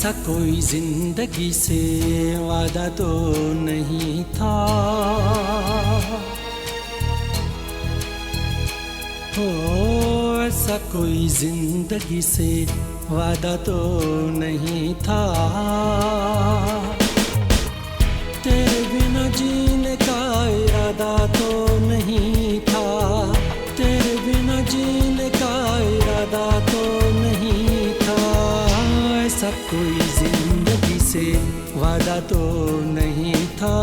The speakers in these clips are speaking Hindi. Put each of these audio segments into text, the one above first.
ऐसा कोई जिंदगी से वादा तो नहीं था। हो ऐसा कोई जिंदगी से वादा तो नहीं था। तेरे बिना जीने का इरादा तो नहीं था। तेरे बिना जीने का इरादा तो नहीं था। ऐसा कोई जिंदगी से वादा तो नहीं था।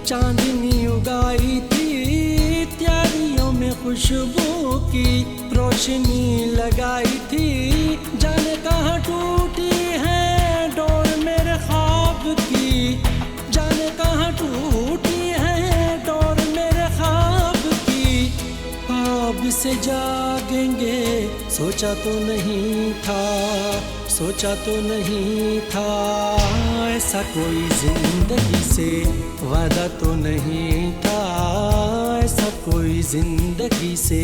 चांदनी उगाई थी, त्यारियों में खुशबू की रोशनी लगाई थी। जाने कहाँ टूटी है डोर मेरे ख्वाब की। जाने कहाँ टूटी है डोर मेरे ख्वाब की। ख्वाब से जागेंगे सोचा तो नहीं था। सोचा तो नहीं था। ऐसा कोई जिंदगी से वादा तो नहीं था। ऐसा कोई जिंदगी से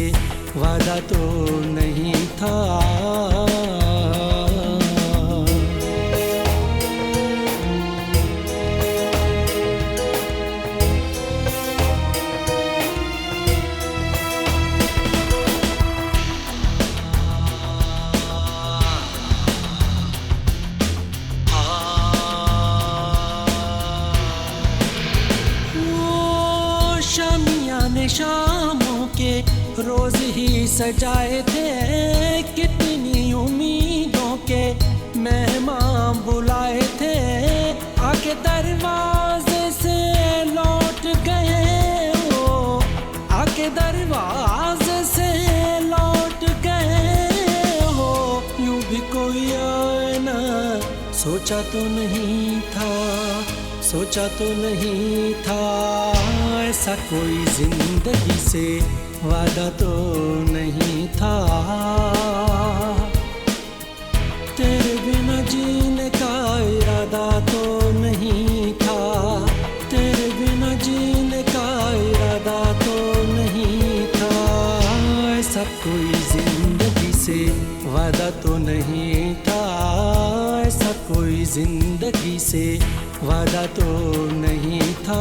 वादा तो नहीं था। शामों के रोज ही सजाए थे। कितनी उम्मीदों के मेहमान बुलाए थे। आके दरवाजे से लौट गए हो। आके दरवाजे से लौट गए हो। यूं भी कोई आए ना सोचा तो नहीं था। सोचा तो नहीं था। ऐसा कोई जिंदगी से वादा तो नहीं था। तेरे बिना जीने का इरादा तो नहीं था। तेरे बिना जीने का इरादा तो नहीं था। ऐसा कोई जिंदगी से वादा तो नहीं था। ऐसा कोई जिंदगी से वादा तो नहीं था।